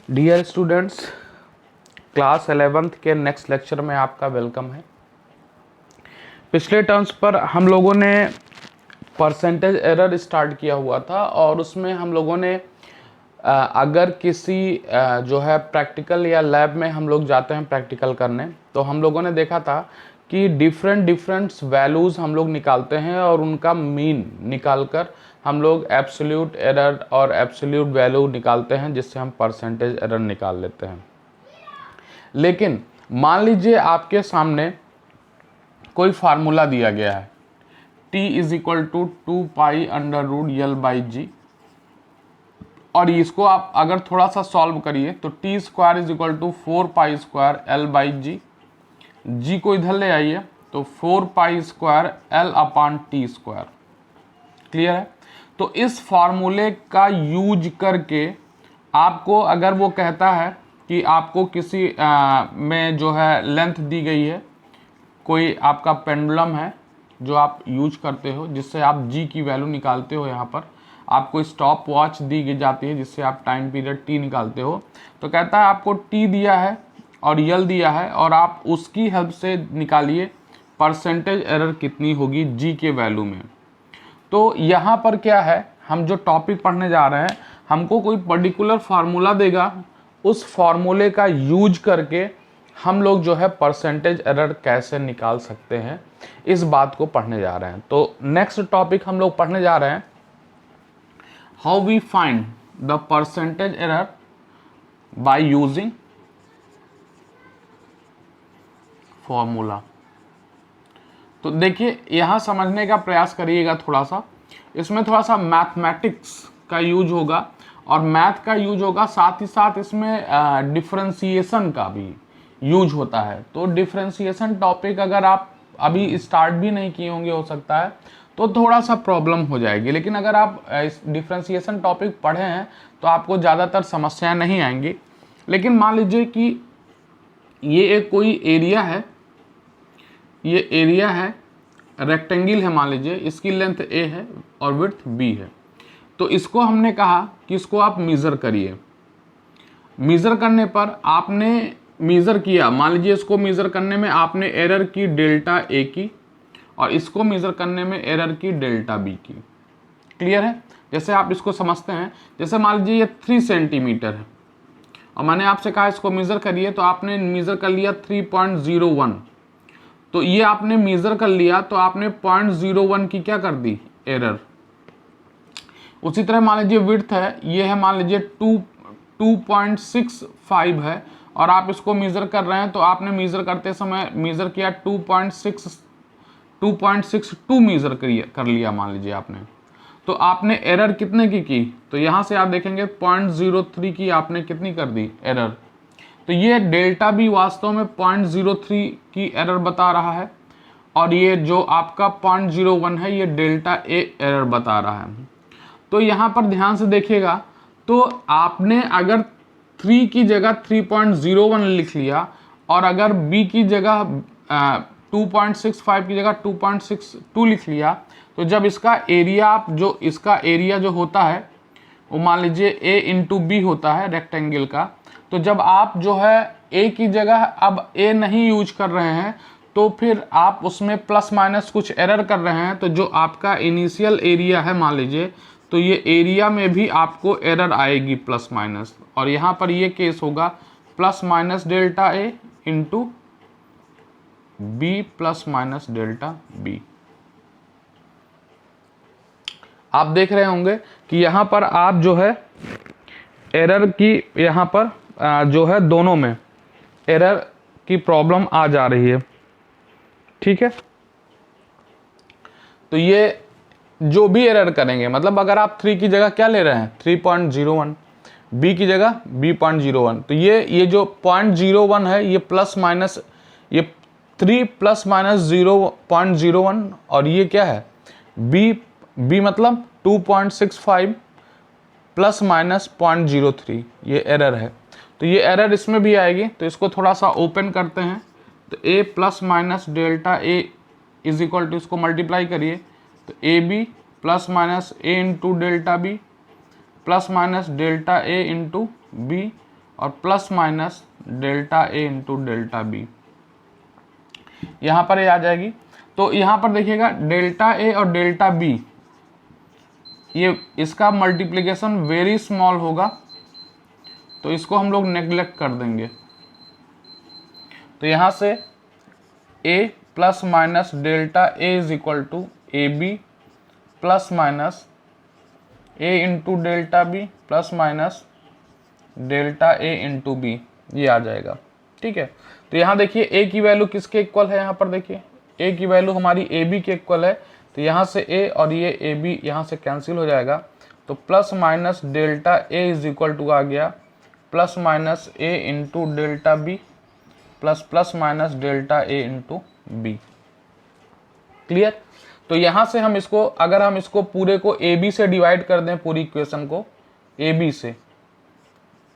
Dear students, class 11th के next lecture में आपका वेलकम है। पिछले टर्म्स पर हम लोगों ने परसेंटेज एरर स्टार्ट किया हुआ था और उसमें हम लोगों ने अगर किसी जो है प्रैक्टिकल या लैब में हम लोग जाते हैं प्रैक्टिकल करने, तो हम लोगों ने देखा था कि डिफरेंट वैल्यूज़ हम लोग निकालते हैं और उनका मीन निकालकर हम लोग एब्सोल्यूट एरर और एब्सोल्यूट वैल्यू निकालते हैं, जिससे हम परसेंटेज एरर निकाल लेते हैं। लेकिन मान लीजिए आपके सामने कोई फार्मूला दिया गया है, t is equal to 2π√L/g, और इसको आप अगर थोड़ा सा सॉल्व करिए तो t² is equal to 4π² L/g को इधर ले आइए तो 4π² L/t²। क्लियर है? तो इस फार्मूले का यूज करके आपको अगर वो कहता है कि आपको किसी में जो है लेंथ दी गई है, कोई आपका पेंडुलम है जो आप यूज करते हो जिससे आप जी की वैल्यू निकालते हो, यहाँ पर आपको स्टॉप वॉच दी जाती है जिससे आप टाइम पीरियड टी निकालते हो, तो कहता है आपको टी दिया है और यल दिया है और आप उसकी हेल्प से निकालिए परसेंटेज एरर कितनी होगी जी के वैल्यू में। तो यहाँ पर क्या है, हम जो टॉपिक पढ़ने जा रहे हैं, हमको कोई पर्टिकुलर फार्मूला देगा, उस फार्मूले का यूज करके हम लोग जो है परसेंटेज एरर कैसे निकाल सकते हैं, इस बात को पढ़ने जा रहे हैं। तो नेक्स्ट टॉपिक हम लोग पढ़ने जा रहे हैं, how we find the percentage error by using formula. तो देखिए यहाँ समझने का प्रयास करिएगा थोड़ा सा, इसमें थोड़ा सा मैथमेटिक्स का यूज होगा और मैथ का यूज होगा, साथ ही साथ इसमें डिफरेंशिएशन का भी यूज होता है। तो डिफरेंशिएशन टॉपिक अगर आप अभी स्टार्ट भी नहीं किए होंगे, हो सकता है तो थोड़ा सा प्रॉब्लम हो जाएगी, लेकिन अगर आप डिफरेंशिएशन टॉपिक पढ़े हैं तो आपको ज़्यादातर समस्याएं नहीं आएंगी। लेकिन मान लीजिए कि ये एक कोई एरिया है, ये एरिया है, रेक्टेंगल है, मान लीजिए इसकी लेंथ a है और विड्थ b है। तो इसको हमने कहा कि इसको आप मेज़र करिए। मेज़र करने पर आपने मेज़र किया, मान लीजिए इसको मेज़र करने में आपने एरर की डेल्टा a की और इसको मेज़र करने में एरर की डेल्टा b की। क्लियर है? जैसे आप इसको समझते हैं, जैसे मान लीजिए ये 3 सेंटीमीटर है और मैंने आपसे कहा इसको मेज़र करिए, तो आपने मेज़र कर लिया 3.01। तो ये आपने मेज़र कर लिया तो आपने 0.01 की क्या कर दी, एरर। उसी तरह मान लीजिए विड्थ है, ये है मान लीजिए 2.65 है और आप इसको मेज़र कर रहे हैं, तो आपने मेज़र करते समय मेज़र किया 2.62 मेज़र कर लिया मान लीजिए आपने। तो आपने एरर कितने की? तो यहाँ से आप देखेंगे 0.03 की आपने कितनी कर दी, एरर। तो ये डेल्टा बी वास्तव में 0.03 की एरर बता रहा है और ये जो आपका 0.01 है ये डेल्टा ए एरर बता रहा है। तो यहाँ पर ध्यान से देखिएगा, तो आपने अगर 3 की जगह 3.01 लिख लिया और अगर b की जगह 2.65 की जगह 2.62 लिख लिया, तो जब इसका एरिया इसका एरिया जो होता है वो मान लीजिए a इंटू बी होता है रेक्टेंगल का, तो जब आप जो है a की जगह अब a नहीं यूज कर रहे हैं तो फिर आप उसमें प्लस माइनस कुछ एरर कर रहे हैं, तो जो आपका इनिशियल एरिया है मान लीजिए, तो ये एरिया में भी आपको एरर आएगी प्लस माइनस, और यहाँ पर ये केस होगा plus minus delta a into B plus minus delta b। आप देख रहे होंगे कि यहाँ पर आप जो है एरर की, यहाँ पर जो है दोनों में एरर की प्रॉब्लम आ जा रही है। ठीक है? तो ये जो भी एरर करेंगे, मतलब अगर आप 3 की जगह क्या ले रहे हैं 3.01, b की जगह b.01, तो ये जो 0.01 है ये प्लस माइनस, ये 3 प्लस माइनस 0.01 और ये क्या है b मतलब 2.65 प्लस माइनस 0.03, ये एरर है। तो ये एरर इसमें भी आएगी, तो इसको थोड़ा सा ओपन करते हैं, तो a plus minus delta a is equal to, इसको मल्टीप्लाई करिए तो A B plus minus a into delta B plus minus delta a into B, और plus minus delta A into delta B, यहाँ पर ये आ जाएगी। तो यहाँ पर देखिएगा डेल्टा ए और डेल्टा बी, ये इसका मल्टीप्लिकेशन वेरी स्मॉल होगा, तो इसको हम लोग नेग्लेक्ट कर देंगे। तो यहाँ से a plus minus delta A is equal to A B plus minus A into delta B plus minus delta A into B, ये आ जाएगा। ठीक है, तो यहाँ देखिए a की वैल्यू किसके इक्वल है, यहाँ पर देखिए a की वैल्यू हमारी ए बी के इक्वल है, तो यहाँ से a और ये ए बी यहाँ से कैंसिल हो जाएगा। तो plus minus delta A is equal to आ गया plus minus A into delta B plus plus minus delta A into B. Clear? तो यहाँ से हम इसको, अगर हम इसको पूरे को ए बी से डिवाइड कर दें, पूरी इक्वेशन को ए बी से,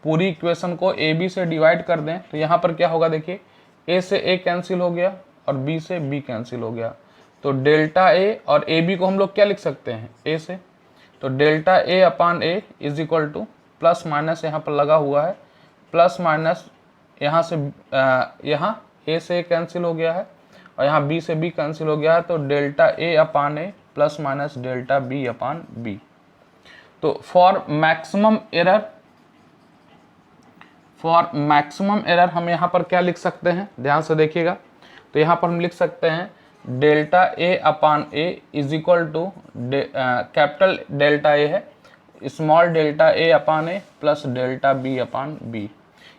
पूरी इक्वेशन को ए बी से डिवाइड कर दें, तो यहाँ पर क्या होगा देखिए, ए से ए कैंसिल हो गया और बी से बी कैंसिल हो गया। तो डेल्टा ए और ए बी को हम लोग क्या लिख सकते हैं, ए से, तो delta A upon A is equal two plus minus यहाँ पर लगा हुआ है, प्लस माइनस यहाँ से यहाँ ए से ए कैंसिल हो गया है और यहाँ बी से बी कैंसिल हो गया है, तो delta A upon A plus minus delta B upon B. तो फॉर मैक्सिमम एरर हम यहाँ पर क्या लिख सकते हैं, ध्यान से देखिएगा। तो यहाँ पर हम लिख सकते हैं delta A upon A is equal to, capital delta A है, small delta A upon A plus delta B upon B.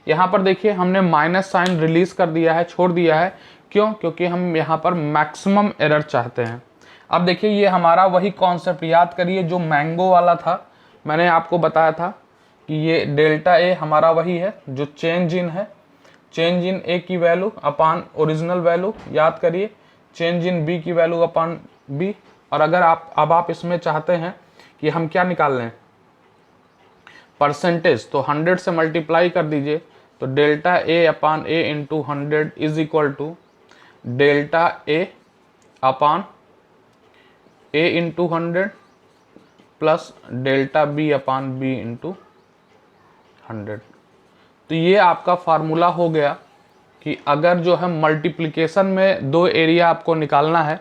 यहाँ पर देखिए हमने माइनस साइन रिलीज कर दिया है, छोड़ दिया है, क्यों? क्योंकि हम यहाँ पर मैक्सिमम एरर चाहते हैं। अब देखिए ये हमारा वही कॉन्सेप्ट याद करिए जो मैंगो वाला था, मैंने आपको बताया था कि ये डेल्टा ए हमारा वही है जो चेंज इन है, चेंज इन ए की वैल्यू अपान ओरिजिनल वैल्यू, याद करिए, चेंज इन बी की वैल्यू अपान बी। और अगर आप इसमें चाहते हैं कि हम क्या निकाल लें, परसेंटेज, तो 100 से मल्टीप्लाई कर दीजिए, तो delta A upon A into 100 is equal to delta A upon A into 100 plus delta B upon B into 100। तो ये आपका फार्मूला हो गया कि अगर जो है मल्टीप्लिकेशन में दो एरिया आपको निकालना है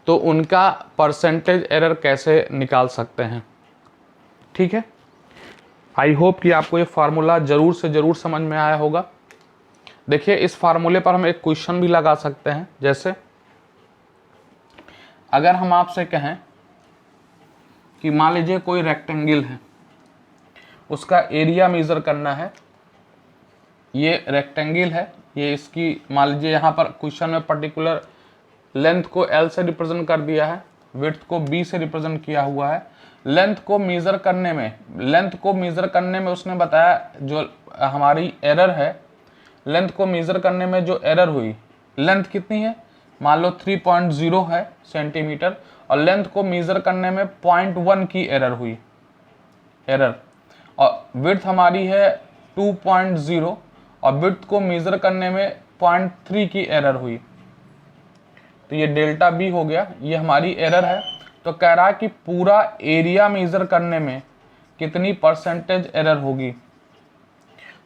तो उनका परसेंटेज एरर कैसे निकाल सकते हैं। ठीक है, आई होप कि आपको ये फार्मूला ज़रूर से ज़रूर समझ में आया होगा। देखिए इस फार्मूले पर हम एक क्वेश्चन भी लगा सकते हैं, जैसे अगर हम आपसे कहें कि मान लीजिए कोई रेक्टेंगल है, उसका एरिया मेज़र करना है, ये रेक्टेंगल है, ये इसकी मान लीजिए यहाँ पर क्वेश्चन में पर्टिकुलर लेंथ को L से रिप्रेजेंट कर दिया है, विड्थ को B से रिप्रेजेंट किया हुआ है। लेंथ को मेज़र करने में उसने बताया जो हमारी एरर है, लेंथ को मेज़र करने में जो एरर हुई, लेंथ कितनी है, मान लो 3.0 है सेंटीमीटर, और लेंथ को मेज़र करने में 0.1 की एरर हुई, और विड्थ हमारी है 2.0 और विड्थ को मेज़र करने में 0.3 की एरर हुई। तो ये डेल्टा बी हो गया, ये हमारी एरर है। तो कह रहा है कि पूरा एरिया मेज़र करने में कितनी परसेंटेज एरर होगी।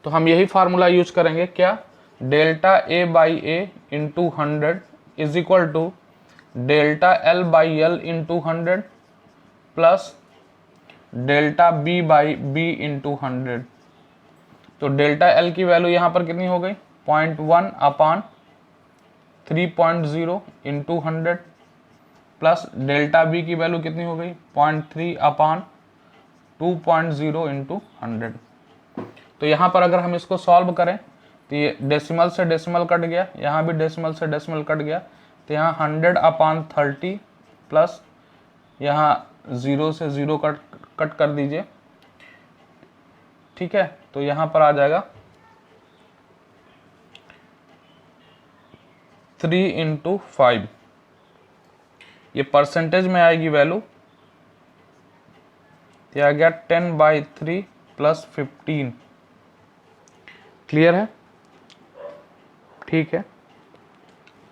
तो हम यही फार्मूला यूज करेंगे, क्या, delta A by A into 100 is equal to delta L by L into 100 plus delta B by B into 100। तो डेल्टा एल की वैल्यू यहाँ पर कितनी हो गई, 0.1 अपान 3.0 इंटू 100 प्लस डेल्टा बी की वैल्यू कितनी हो गई, 0.3 अपान 2.0 इंटू 100। तो यहाँ पर अगर हम इसको सॉल्व करें तो ये डेसिमल से डेसिमल कट गया, यहाँ भी डेसिमल से डेसिमल कट गया, तो यहाँ 100 अपान 30 प्लस यहाँ 0 से 0 कट कर दीजिए। ठीक है, तो यहाँ पर आ जाएगा 3 इंटू 5, ये परसेंटेज में आएगी वैल्यू, ये आ गया 10/3 प्लस 15। क्लियर है? ठीक है,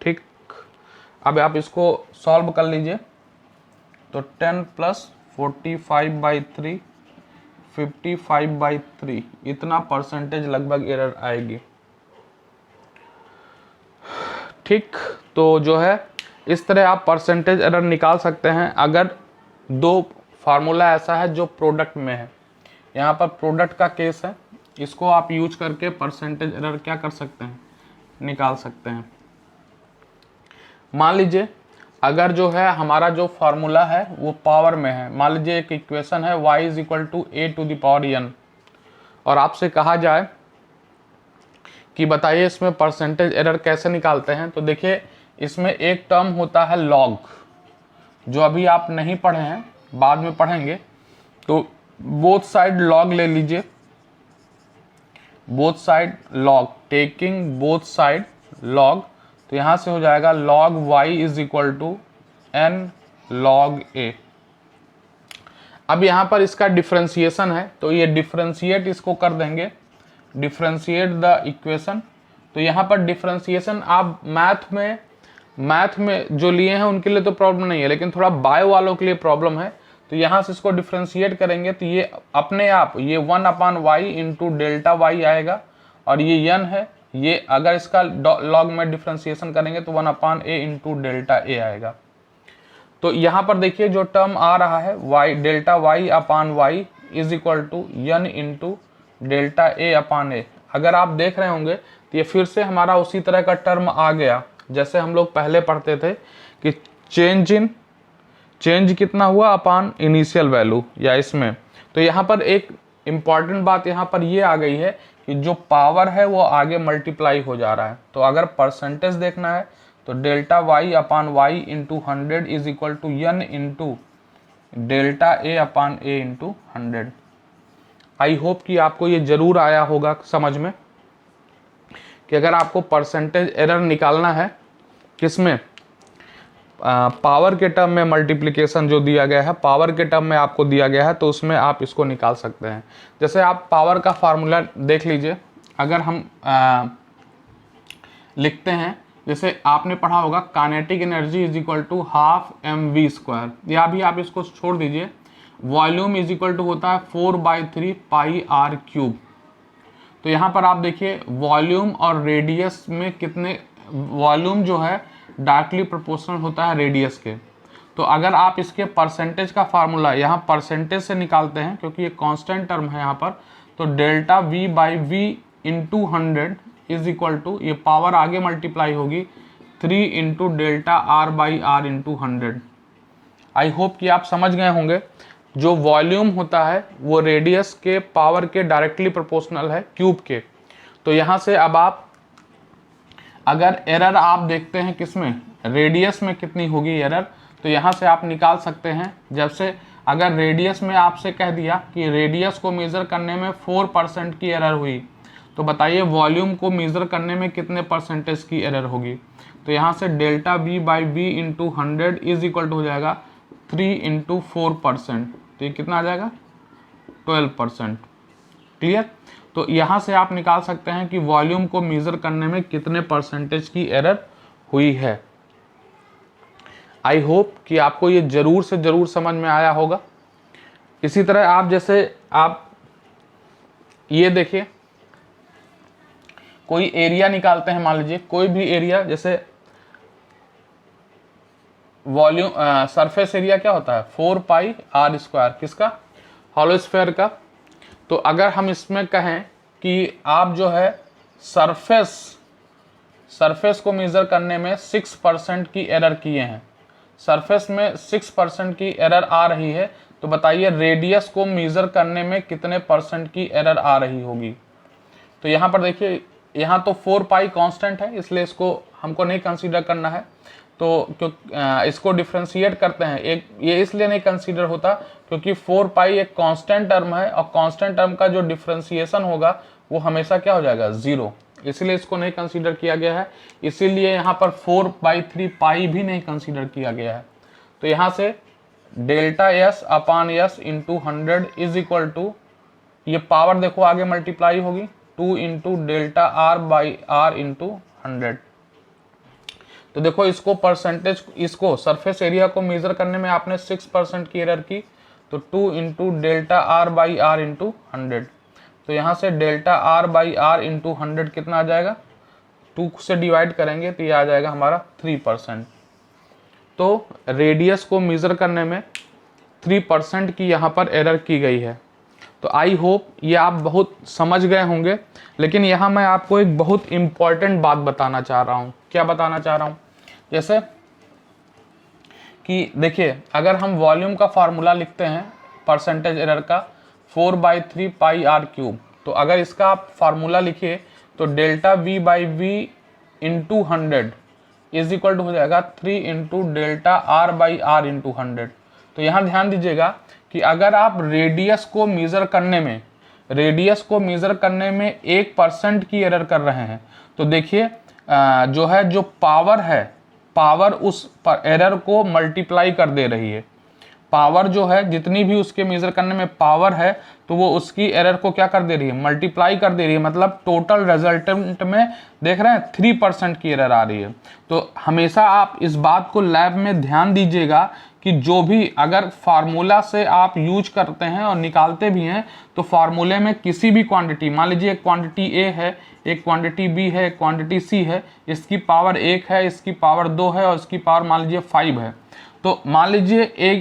ठीक। अब आप इसको सॉल्व कर लीजिए, तो 10 प्लस 45/3 55/3 इतना परसेंटेज लगभग एरर आएगी। ठीक, तो जो है इस तरह आप परसेंटेज एरर निकाल सकते हैं अगर दो फार्मूला ऐसा है जो प्रोडक्ट में है। यहाँ पर प्रोडक्ट का केस है, इसको आप यूज करके परसेंटेज एरर क्या कर सकते हैं, निकाल सकते हैं। मान लीजिए अगर जो है हमारा जो फार्मूला है वो पावर में है, मान लीजिए एक इक्वेशन है y = a⁴n और आपसे कहा जाए कि बताइए इसमें परसेंटेज एरर कैसे निकालते हैं। तो देखिए इसमें एक टर्म होता है लॉग, जो अभी आप नहीं पढ़े हैं, बाद में पढ़ेंगे। तो बोथ साइड लॉग ले लीजिए, both side log, taking both side log, तो यहां से हो जाएगा log y = n log a। अब यहां पर इसका डिफरेंशिएशन है, तो ये डिफरेंशिएट इसको कर देंगे, डिफरेंशिएट द इक्वेशन। तो यहाँ पर डिफरेंशिएशन आप मैथ में जो लिए हैं उनके लिए तो प्रॉब्लम नहीं है, लेकिन थोड़ा बायो वालों के लिए प्रॉब्लम है। तो यहाँ से इसको डिफरेंशिएट करेंगे तो ये अपने आप ये 1/y × Δy आएगा, और ये n है, ये अगर इसका लॉग में डिफरेंशिएशन करेंगे तो 1/a × Δa आएगा। तो यहाँ पर देखिए जो टर्म आ रहा है Δy/y n × Δa/a। अगर आप देख रहे होंगे तो ये फिर से हमारा उसी तरह का टर्म आ गया जैसे हम लोग पहले पढ़ते थे कि चेंज कितना हुआ अपान इनिशियल वैल्यू या इसमें। तो यहाँ पर एक इम्पॉर्टेंट बात यहाँ पर ये आ गई है कि जो पावर है वो आगे मल्टीप्लाई हो जा रहा है। तो अगर परसेंटेज देखना है तो Δy/y × 100 = n × Δa/a × 100। I hope कि आपको ये जरूर आया होगा समझ में कि अगर आपको परसेंटेज एरर निकालना है किसमें, पावर के टर्म में मल्टीप्लिकेशन जो दिया गया है, पावर के टर्म में आपको दिया गया है, तो उसमें आप इसको निकाल सकते हैं। जैसे आप पावर का फार्मूला देख लीजिए, अगर हम लिखते हैं, जैसे आपने पढ़ा होगा काइनेटिक एनर्जी = ½ mv², या भी आप इसको छोड़ दीजिए, वॉल्यूम = होता है 4/3 πr³। तो यहाँ पर आप देखिए वॉल्यूम और रेडियस में कितने, वॉल्यूम जो है डायरेक्टली प्रोपोर्शनल होता है रेडियस के। तो अगर आप इसके परसेंटेज का फार्मूला यहाँ परसेंटेज से निकालते हैं, क्योंकि ये कांस्टेंट टर्म है यहाँ पर, तो ΔV/V × 100 = ये पावर आगे मल्टीप्लाई होगी 3 × Δr/r × 100। आई होप कि आप समझ गए होंगे। जो वॉल्यूम होता है वो रेडियस के पावर के डायरेक्टली प्रोपोर्शनल है क्यूब के। तो यहाँ से अब आप अगर एरर आप देखते हैं किसमें, रेडियस में कितनी होगी एरर, तो यहाँ से आप निकाल सकते हैं। जब से अगर रेडियस में आपसे कह दिया कि रेडियस को मेज़र करने में 4% की एरर हुई, तो बताइए वॉल्यूम को मेज़र करने में कितने परसेंटेज की एरर होगी। तो यहाँ से ΔV/V × 100 = हो जाएगा 3 × 4%, तो ये कितना आ जाएगा 12%। क्लियर। तो यहाँ से आप निकाल सकते हैं कि वॉल्यूम को मेज़र करने में कितने परसेंटेज की एरर हुई है। आई होप कि आपको ये जरूर से जरूर समझ में आया होगा। इसी तरह आप जैसे आप ये देखिए, कोई एरिया निकालते हैं, मान लीजिए कोई भी एरिया, जैसे वॉल्यूम सरफेस एरिया क्या होता है 4πr², किसका, हॉलो स्फीयर का। तो अगर हम इसमें कहें कि आप जो है सरफेस को मेज़र करने में 6% की एरर किए हैं, सरफेस में 6% की एरर आ रही है, तो बताइए रेडियस को मेज़र करने में कितने परसेंट की एरर आ रही होगी। तो यहाँ पर देखिए, यहाँ तो 4π कांस्टेंट है, इसलिए इसको हमको नहीं कंसीडर करना है। तो इसको डिफ्रेंशिएट करते हैं, एक ये इसलिए नहीं कंसीडर होता क्योंकि 4π एक कांस्टेंट टर्म है, और कांस्टेंट टर्म का जो डिफ्रेंशिएशन होगा वो हमेशा क्या हो जाएगा 0, इसलिए इसको नहीं कंसीडर किया गया है। इसीलिए यहाँ पर 4/3 पाई भी नहीं कंसीडर किया गया है। तो यहाँ से ΔS/S × 100 ये पावर देखो आगे मल्टीप्लाई होगी 2 × Δr/r × 100। तो देखो इसको परसेंटेज, इसको सरफेस एरिया को मेजर करने में आपने 6% की एरर की, तो 2 into delta R by R into 100। तो यहाँ से delta R by R into 100 कितना आ जाएगा, 2 से डिवाइड करेंगे तो ये आ जाएगा हमारा 3%। तो रेडियस को मेज़र करने में 3% की यहाँ पर एरर की गई है। तो आई होप ये आप बहुत समझ गए होंगे, लेकिन यहाँ मैं आपको एक बहुत इम्पॉर्टेंट बात बताना चाह रहा हूँ। क्या बताना चाह रहा हूँ, जैसे कि देखिए अगर हम वॉल्यूम का फार्मूला लिखते हैं परसेंटेज एरर का 4/3 पाई आर क्यूब, तो अगर इसका आप फार्मूला लिखिए तो delta V by V into 100 is equal to हो जाएगा 3 into delta R by R into 100। तो यहाँ ध्यान दीजिएगा कि अगर आप रेडियस को मेज़र करने में 1% की एरर कर रहे हैं, तो देखिए जो पावर है, पावर उस एरर को मल्टीप्लाई कर दे रही है। पावर जो है जितनी भी उसके मेज़र करने में पावर है, तो वो उसकी एरर को क्या कर दे रही है, मल्टीप्लाई कर दे रही है। मतलब टोटल रिजल्टेंट में देख रहे हैं 3% की एरर आ रही है। तो हमेशा आप इस बात को लैब में ध्यान दीजिएगा कि जो भी अगर फार्मूला से आप यूज करते हैं और निकालते भी हैं, तो फार्मूले में किसी भी क्वांटिटी, मान लीजिए एक क्वांटिटी ए है, एक क्वांटिटी बी है, एक क्वांटिटी सी है, इसकी पावर 1 है, इसकी पावर 2 है और इसकी पावर मान लीजिए 5 है। तो मान लीजिए ए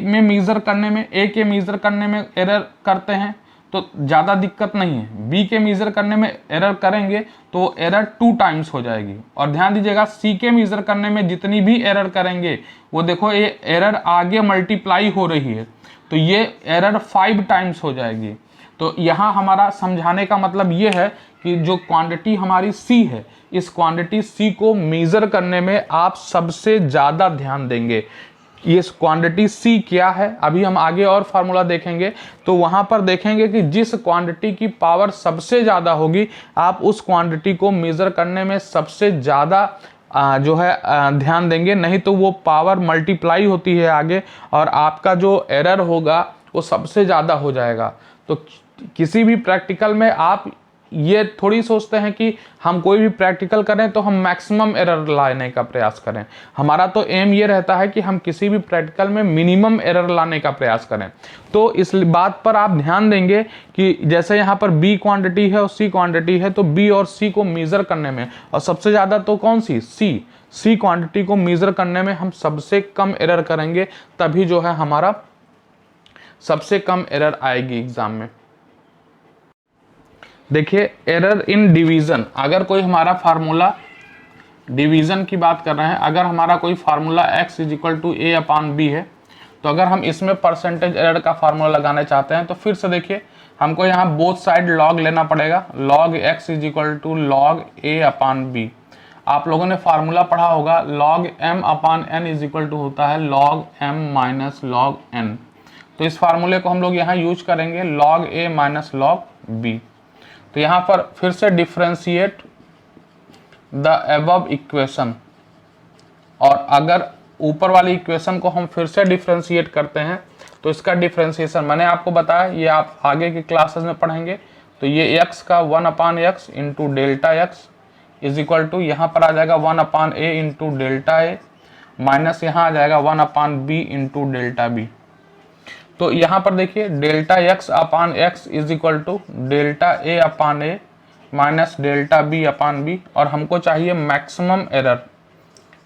के मेज़र करने में एरर करते हैं तो ज़्यादा दिक्कत नहीं है, बी के मेज़र करने में एरर करेंगे तो एरर 2 टाइम्स हो जाएगी। और ध्यान दीजिएगा सी के मेज़र करने में जितनी भी एरर करेंगे, वो देखो ये एरर आगे मल्टीप्लाई हो रही है, तो ये एरर 5 टाइम्स हो जाएगी। तो यहाँ हमारा समझाने का मतलब ये है कि जो क्वांटिटी हमारी सी है, इस क्वांटिटी सी को मेज़र करने में आप सबसे ज़्यादा ध्यान देंगे। ये क्वांटिटी सी क्या है, अभी हम आगे और फार्मूला देखेंगे तो वहाँ पर देखेंगे कि जिस क्वांटिटी की पावर सबसे ज़्यादा होगी, आप उस क्वांटिटी को मेज़र करने में सबसे ज़्यादा ध्यान देंगे। नहीं तो वो पावर मल्टीप्लाई होती है आगे और आपका जो एरर होगा वो सबसे ज़्यादा हो जाएगा। तो किसी भी प्रैक्टिकल में आप ये थोड़ी सोचते हैं कि हम कोई भी प्रैक्टिकल करें तो हम मैक्सिमम एरर लाने का प्रयास करें। हमारा तो एम ये रहता है कि हम किसी भी प्रैक्टिकल में मिनिमम एरर लाने का प्रयास करें। तो इस बात पर आप ध्यान देंगे कि जैसे यहाँ पर बी क्वांटिटी है और सी क्वांटिटी है, तो बी और सी को मेज़र करने में, और सबसे ज़्यादा तो कौन सी, सी क्वांटिटी को मेज़र करने में हम सबसे कम एरर करेंगे, तभी जो है हमारा सबसे कम एरर आएगी एग्जाम में। देखिए एरर इन डिवीज़न, अगर कोई हमारा फार्मूला डिवीज़न की बात कर रहे हैं, अगर हमारा कोई formula x is equal to A upon B है, तो अगर हम इसमें परसेंटेज एरर का फार्मूला लगाना चाहते हैं तो फिर से देखिए हमको यहाँ बोथ साइड लॉग लेना पड़ेगा। Log x is equal to log A upon B. आप लोगों ने फार्मूला पढ़ा होगा, log m upon n is equal to होता है log m minus log n। तो इस फार्मूले को हम लोग यहाँ यूज करेंगे log a minus log b। तो यहाँ पर फिर से डिफ्रेंशिएट द अबव इक्वेशन, और अगर ऊपर वाली इक्वेशन को हम फिर से डिफ्रेंशिएट करते हैं तो इसका डिफ्रेंशिएशन मैंने आपको बताया, ये आप आगे की क्लासेस में पढ़ेंगे। तो ये x का 1/x into delta X is equal to यहाँ पर आ जाएगा 1/a into delta A, minus यहाँ आ जाएगा 1/b इंटू डेल्टा बी। तो यहाँ पर देखिए delta x upon X is equal to delta A upon A minus delta B upon B, और हमको चाहिए मैक्सिमम एरर।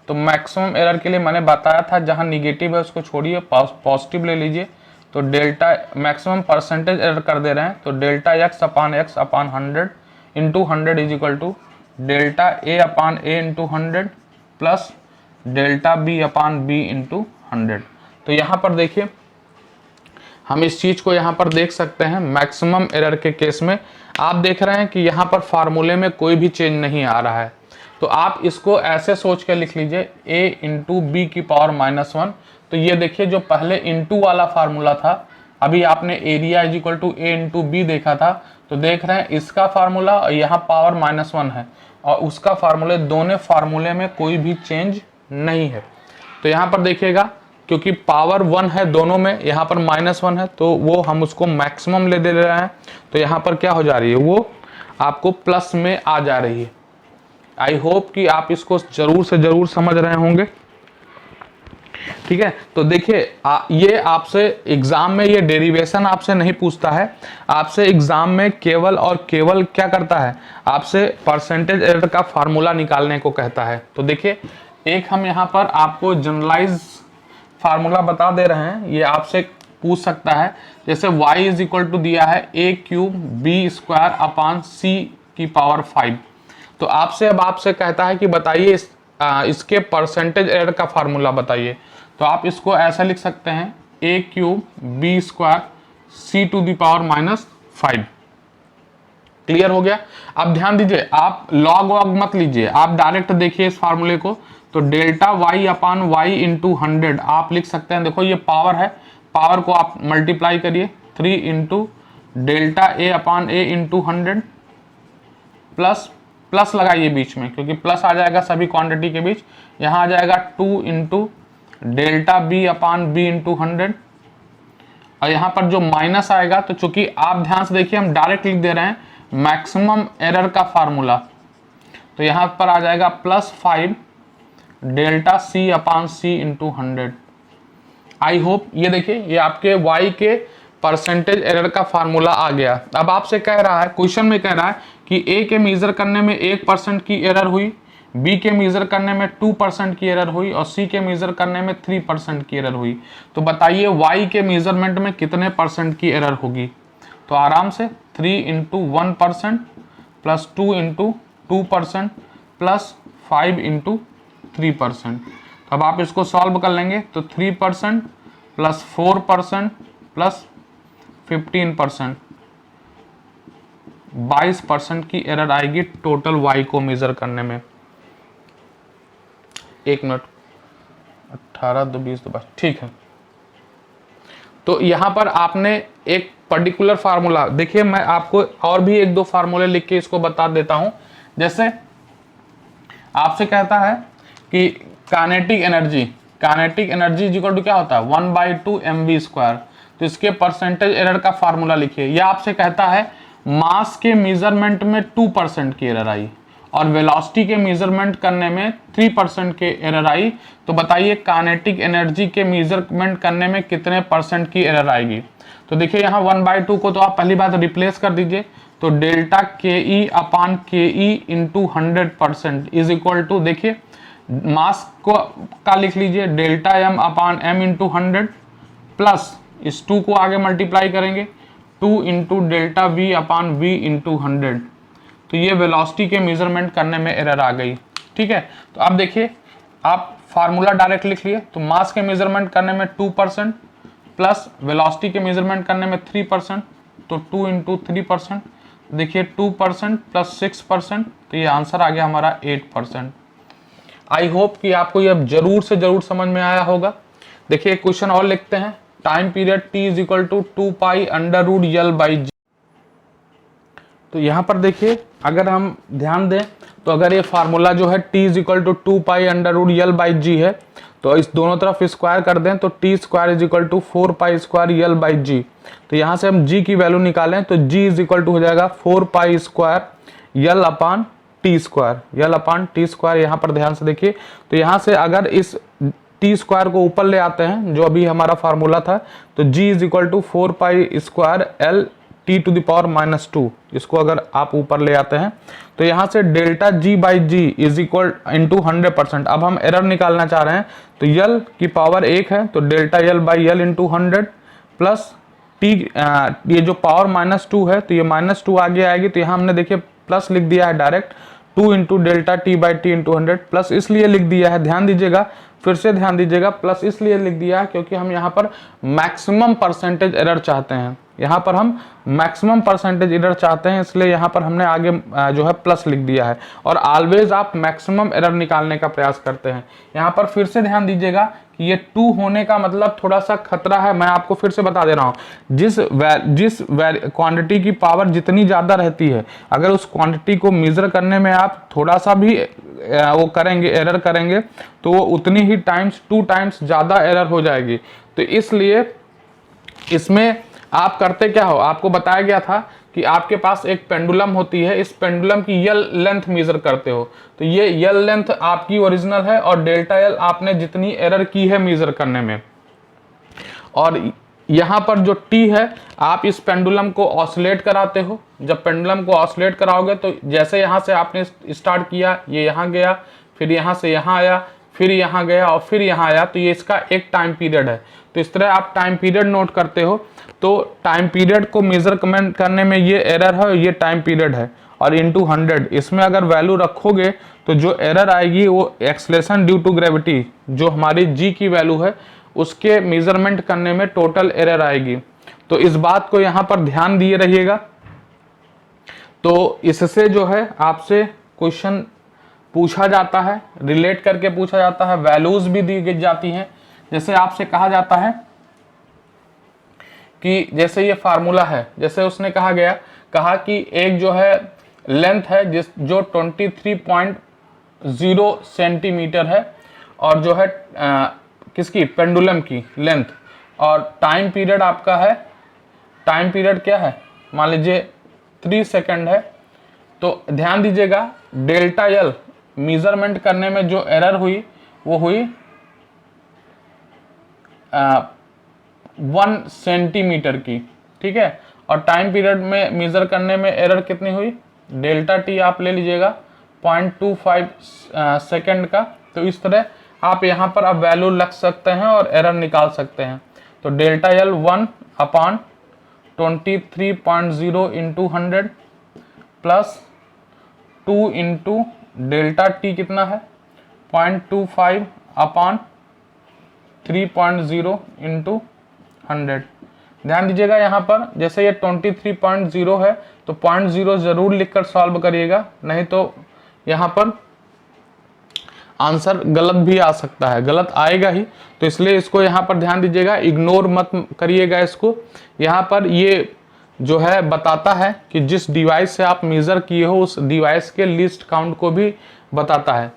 तो मैक्सिमम एरर के लिए मैंने बताया था जहाँ निगेटिव है उसको छोड़िए, पॉजिटिव ले लीजिए। तो डेल्टा मैक्सिमम परसेंटेज एरर कर दे रहे हैं, तो delta x upon 100 into 100 is equal to delta A upon A into 100 plus delta B upon B into 100। तो यहाँ पर देखिए हम इस चीज़ को यहाँ पर देख सकते हैं। मैक्सिमम एरर के केस में आप देख रहे हैं कि यहाँ पर फार्मूले में कोई भी चेंज नहीं आ रहा है। तो आप इसको ऐसे सोच के लिख लीजिए a इंटू बी की पावर -1। तो ये देखिए जो पहले इंटू वाला फार्मूला था, अभी आपने area is equal to a into B देखा था, तो देख रहे हैं इसका फार्मूला और यहाँ पावर -1 है और उसका फार्मूले, दोनों फार्मूले में कोई भी चेंज नहीं है। तो यहाँ पर देखिएगा क्योंकि पावर 1 है दोनों में, यहाँ पर -1 है, तो वो हम उसको मैक्सिमम ले दे रहे हैं। तो यहाँ पर क्या हो जा रही है, वो आपको प्लस में आ जा रही है। आई होप कि आप इसको जरूर से जरूर समझ रहे होंगे। ठीक है। तो देखिए ये आपसे एग्जाम में ये डेरिवेशन आपसे नहीं पूछता है, आपसे एग्जाम में केवल और केवल क्या करता है, आपसे परसेंटेज एरर का फार्मूला निकालने को कहता है। तो देखिए एक हम यहाँ पर आपको जनरलाइज फार्मूला बता दे रहे हैं, ये आपसे पूछ सकता है। जैसे y इज इक्वल टू दिया है a cube B square upon C की पावर 5। तो आपसे कहता है कि बताइए इसके परसेंटेज एरर का फार्मूला बताइए। तो आप इसको ऐसा लिख सकते हैं a cube B square C to the power -5। Clear हो गया। अब ध्यान दीजिए, आप लॉग वॉग मत लीजिए, आप डायरेक्ट देखिए इस फार्मूले को। तो delta Y upon y into 100 आप लिख सकते हैं। देखो ये पावर है, पावर को आप मल्टीप्लाई करिए 3 into delta A upon A into 100 plus लगाइए बीच में, क्योंकि प्लस आ जाएगा सभी क्वांटिटी के बीच। यहाँ आ जाएगा 2 into delta B upon B into 100, और यहाँ पर जो माइनस आएगा, तो चूंकि आप ध्यान से देखिए हम डायरेक्ट लिख दे रहे हैं मैक्सिमम एरर का फार्मूला, तो यहाँ पर आ जाएगा +5 delta C upon C into 100। I hope ये देखिए ये आपके y के परसेंटेज एरर का फार्मूला आ गया। अब आपसे कह रहा है, क्वेश्चन में कह रहा है कि a के मेजर करने में 1% की एरर हुई, b के मेजर करने में 2% की एरर हुई और c के मेजर करने में 3% की एरर हुई। तो बताइए y के मेजरमेंट में कितने परसेंट की एरर होगी। तो आराम से 3 into 1% plus 2 into 2% plus 5 into 3%। अब आप इसको सॉल्व कर लेंगे तो 3% प्लस 4% प्लस 15%, 22% की एरर आएगी टोटल y को मेजर करने में। 1 मिनट, 18 2 20 2 22, ठीक है। तो यहाँ पर आपने एक पर्टिकुलर फार्मूला देखिए, मैं आपको और भी 1-2 फार्मूले लिख के इसको बता देता हूं। जैसे आपसे कहता है कि काइनेटिक एनर्जी इक्वल टू क्या होता है 1/2 mv²। तो इसके परसेंटेज एरर का फार्मूला लिखिए। यह आपसे कहता है मास के मेजरमेंट में 2% की एरर आई और वेलोसिटी के मेजरमेंट करने में 3% के एरर आई। तो बताइए काइनेटिक एनर्जी के मेजरमेंट करने में कितने % की एरर आएगी। तो देखिए यहाँ 1/2 को तो आप पहली बात रिप्लेस कर दीजिए, तो डेल्टा के E upon K E into 100% is equal to, देखिए मास को का लिख लीजिए delta M upon M into 100 plus इस 2 को आगे मल्टीप्लाई करेंगे 2 into delta V upon V into 100। तो ये वेलोसिटी के मेजरमेंट करने में एरर आ गई। ठीक है, तो अब देखिए आप फार्मूला डायरेक्ट लिख लिए। तो मास के मेजरमेंट करने में 2% प्लस वेलोसिटी के मेजरमेंट करने में 3%, तो 2 इंटू 3%। देखिए 2% प्लस 6%, तो ये आंसर आ गया हमारा 8%। आई होप कि आपको ये जरूर से जरूर समझ में आया होगा। देखिए क्वेश्चन और लिखते हैं। Time period t is equal to 2π√L/g। तो यहाँ पर देखिए अगर हम ध्यान दें तो अगर ये फार्मूला जो है t is equal to 2π√L/g है, तो इस दोनों तरफ स्क्वायर कर दें तो t² इज इक्वल टू 4π² तो यहाँ से हम g की वैल्यू निकालें तो g इज इक्वल टू हो जाएगा 4π² L अपान t²। यहाँ पर ध्यान से देखिए, तो यहाँ से अगर इस t² को ऊपर ले आते हैं जो अभी हमारा फार्मूला था, तो g is equal to 4π² L t⁻², इसको अगर आप ऊपर ले आते हैं तो यहाँ से delta g/g is equal into 100%। अब हम एरर निकालना चाह रहे हैं, तो L की पावर 1 है तो delta L/L into 100 plus t, ये जो पावर -2 है तो ये -2 आगे आएगी। तो यहाँ हमने देखिए प्लस लिख दिया है direct 2 into delta t/t into 100। Plus इसलिए लिख दिया है, ध्यान दीजिएगा, फिर से ध्यान दीजिएगा, प्लस इसलिए लिख दिया है क्योंकि हम यहाँ पर मैक्सिमम परसेंटेज एरर चाहते हैं। यहाँ पर हम मैक्सिमम परसेंटेज एरर चाहते हैं, इसलिए यहाँ पर हमने आगे जो है प्लस लिख दिया है। और ऑलवेज आप मैक्सिमम एरर निकालने का प्रयास करते हैं। यहाँ पर फिर से ध्यान दीजिएगा कि ये 2 होने का मतलब थोड़ा सा खतरा है। मैं आपको फिर से बता दे रहा हूँ, जिस क्वांटिटी की पावर जितनी ज़्यादा रहती है, अगर उस क्वांटिटी को मेजर करने में आप थोड़ा सा भी वो करेंगे, एरर करेंगे, तो वो उतनी ही टाइम्स 2 टाइम्स ज़्यादा एरर हो जाएगी। तो इसलिए इसमें आप करते क्या हो, आपको बताया गया था कि कि आपके पास एक पेंडुलम होती है, इस पेंडुलम की यल लेंथ मेजर करते हो, तो ये यल लेंथ आपकी ओरिजिनल है और डेल्टा यल आपने जितनी एरर की है मेजर करने में। और यहाँ पर जो टी है, आप इस पेंडुलम को ऑसिलेट कराते हो। जब पेंडुलम को ऑसिलेट कराओगे तो जैसे यहाँ से आपने स्टार्ट किया, ये यहाँ गया, फिर यहाँ से यहाँ आया, फिर यहाँ गया और फिर यहाँ आया, तो ये इसका एक टाइम पीरियड है। तो इस तरह आप टाइम पीरियड नोट करते हो। तो टाइम पीरियड को मेजर करने में ये एरर है और ये टाइम पीरियड है, और इंटू 100 इसमें अगर वैल्यू रखोगे तो जो एरर आएगी वो एक्सलेशन ड्यू टू ग्रेविटी, जो हमारी जी की वैल्यू है उसके मेजरमेंट करने में टोटल एरर आएगी। तो इस बात को यहाँ पर ध्यान दिए रहिएगा। तो इससे जो है आपसे क्वेश्चन पूछा जाता है, रिलेट करके पूछा जाता है, वैल्यूज भी दी जाती हैं। जैसे आपसे कहा जाता है कि जैसे ये फार्मूला है, जैसे उसने कहा कि एक जो है लेंथ है जो 23.0 सेंटीमीटर है, और जो है किसकी, पेंडुलम की लेंथ, और टाइम पीरियड आपका है, टाइम पीरियड क्या है, मान लीजिए 3 सेकंड है। तो ध्यान दीजिएगा, डेल्टा यल मेजरमेंट करने में जो एरर हुई वो हुई 1 सेंटीमीटर की, ठीक है। और टाइम पीरियड में मेजर करने में एरर कितनी हुई, डेल्टा टी आप ले लीजिएगा 0.25 सेकंड का। तो इस तरह आप यहाँ पर अब वैल्यू लग सकते हैं और एरर निकाल सकते हैं। तो डेल्टा यल 1/23.0 into 100 plus 2 into delta T कितना है 0.25/3.0 इंटू 100। ध्यान दीजिएगा यहाँ पर जैसे ये 23.0 है तो 0.0 जरूर लिखकर सॉल्व करिएगा, नहीं तो यहाँ पर आंसर गलत भी आ सकता है, गलत आएगा ही। तो इसलिए इसको यहाँ पर ध्यान दीजिएगा, इग्नोर मत करिएगा इसको। यहाँ पर ये जो है बताता है कि जिस डिवाइस से आप मेजर किए हो उस डिवाइस के लीस्ट काउंट को भी बताता है।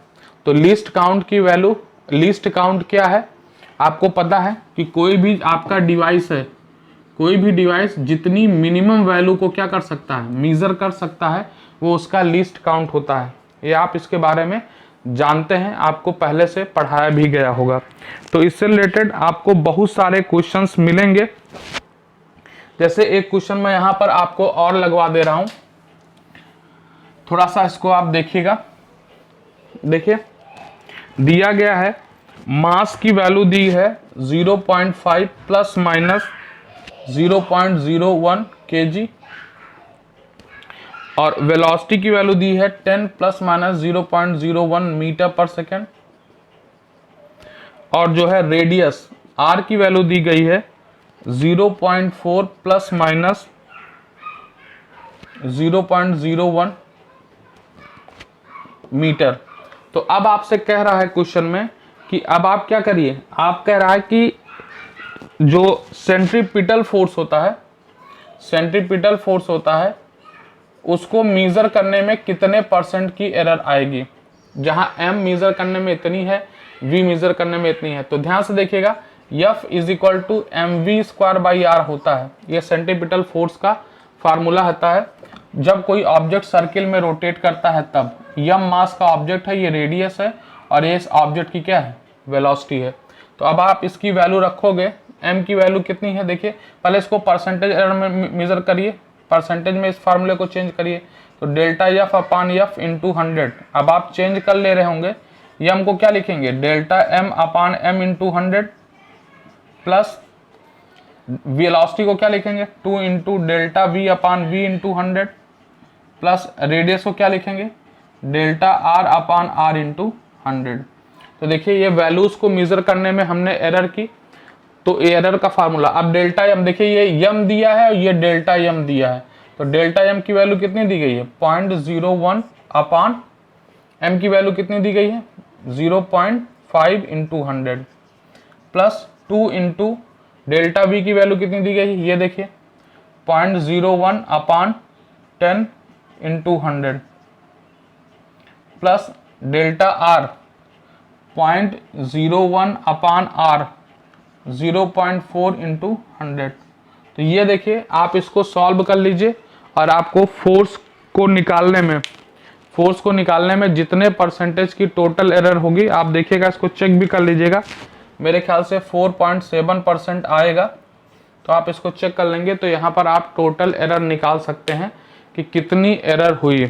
तो लीस्ट काउंट की वैल्यू, लीस्ट काउंट क्या है आपको पता है कि कोई भी आपका डिवाइस है, कोई भी डिवाइस जितनी मिनिमम वैल्यू को क्या कर सकता है, मेजर कर सकता है, वो उसका लीस्ट काउंट होता है। ये आप इसके बारे में जानते हैं, आपको पहले से पढ़ाया भी गया होगा। तो इससे रिलेटेड आपको बहुत सारे क्वेश्चंस मिलेंगे। जैसे एक क्वेश्चन मैं यहाँ पर आपको और लगवा दे रहा हूँ, थोड़ा सा इसको आप देखिएगा। देखिए दिया गया है, मास की वैल्यू दी है 0.5 प्लस माइनस 0.01 kg, और वेलोसिटी की वैल्यू दी है 10 प्लस माइनस 0.01 मीटर पर सेकेंड, और जो है रेडियस r की वैल्यू दी गई है 0.4 प्लस माइनस 0.01 मीटर। तो अब आपसे कह रहा है क्वेश्चन में कि अब आप क्या करिए, आप कह रहा है कि जो सेंट्रीपिटल फोर्स होता है, सेंट्रीपिटल फोर्स होता है उसको मेजर करने में कितने % की एरर आएगी। जहां m मेजर करने में इतनी है, v मेजर करने में इतनी है। तो ध्यान से देखिएगा, F is equal to mv²/r होता है। ये सेंट्रीपिटल फोर्स का फार्मूला होता है। जब कोई ऑब्जेक्ट सर्किल में रोटेट करता है तब m मास का ऑब्जेक्ट है, ये रेडियस है, और ये इस ऑब्जेक्ट की क्या है, वेलोसिटी है। तो अब आप इसकी वैल्यू रखोगे, m की वैल्यू कितनी है, देखिए पहले इसको परसेंटेज एरर में मेजर करिए, परसेंटेज में इस फार्मूले को चेंज करिए। तो डेल्टा F अपान F इंटू 100। अब आप चेंज कर ले रहे होंगे, m को क्या लिखेंगे, डेल्टा m अपान m इंटू 100 प्लस वेलोसिटी को क्या लिखेंगे 2 इंटू डेल्टा v अपान v इंटू 100 प्लस रेडियस को क्या लिखेंगे डेल्टा r अपान r इंटू 100। तो देखिए ये वैल्यूज को मेजर करने में हमने एरर की, तो एरर का फार्मूला। अब डेल्टा m, देखिए ये m दिया है और ये डेल्टा m दिया है, तो डेल्टा m की वैल्यू कितनी दी गई है 0.01 अपान m की वैल्यू कितनी दी गई है 0.5 into 100 plus 2 into delta v की वैल्यू कितनी दी गई है, ये देखिए 0.01 अपान 10 इंटू 100 प्लस डेल्टा r 0.01 अपान r 0.4 इंटू 100। तो ये देखिए आप इसको सॉल्व कर लीजिए और आपको फोर्स को निकालने में जितने परसेंटेज की टोटल एरर होगी, आप देखिएगा, इसको चेक भी कर लीजिएगा। मेरे ख्याल से 4.7% आएगा, तो आप इसको चेक कर लेंगे तो यहाँ पर आप टोटल एरर निकाल सकते हैं कि कितनी एरर हुई।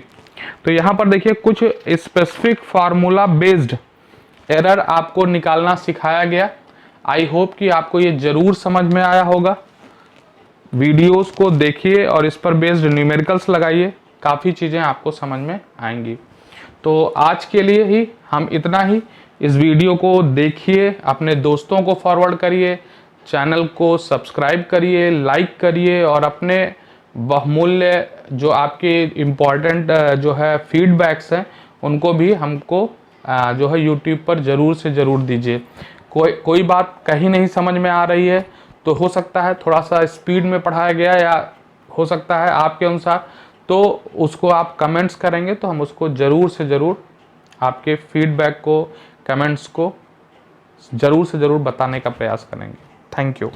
तो यहाँ पर देखिए कुछ स्पेसिफिक फार्मूला बेस्ड एरर आपको निकालना सिखाया गया। आई होप कि आपको ये जरूर समझ में आया होगा। वीडियोस को देखिए और इस पर बेस्ड न्यूमेरिकल्स लगाइए, काफ़ी चीज़ें आपको समझ में आएंगी। तो आज के लिए ही हम इतना ही। इस वीडियो को देखिए, अपने दोस्तों को फॉरवर्ड करिए, चैनल को सब्सक्राइब करिए, लाइक करिए और अपने बहुमूल्य जो आपके इम्पॉर्टेंट जो है फीडबैक्स हैं उनको भी हमको जो है यूट्यूब पर ज़रूर से ज़रूर दीजिए। कोई बात कहीं नहीं समझ में आ रही है तो हो सकता है थोड़ा सा स्पीड में पढ़ाया गया, या हो सकता है आपके अनुसार, तो उसको आप कमेंट्स करेंगे तो हम उसको ज़रूर से ज़रूर आपके फीडबैक को, कमेंट्स को ज़रूर से ज़रूर बताने का प्रयास करेंगे। Thank you.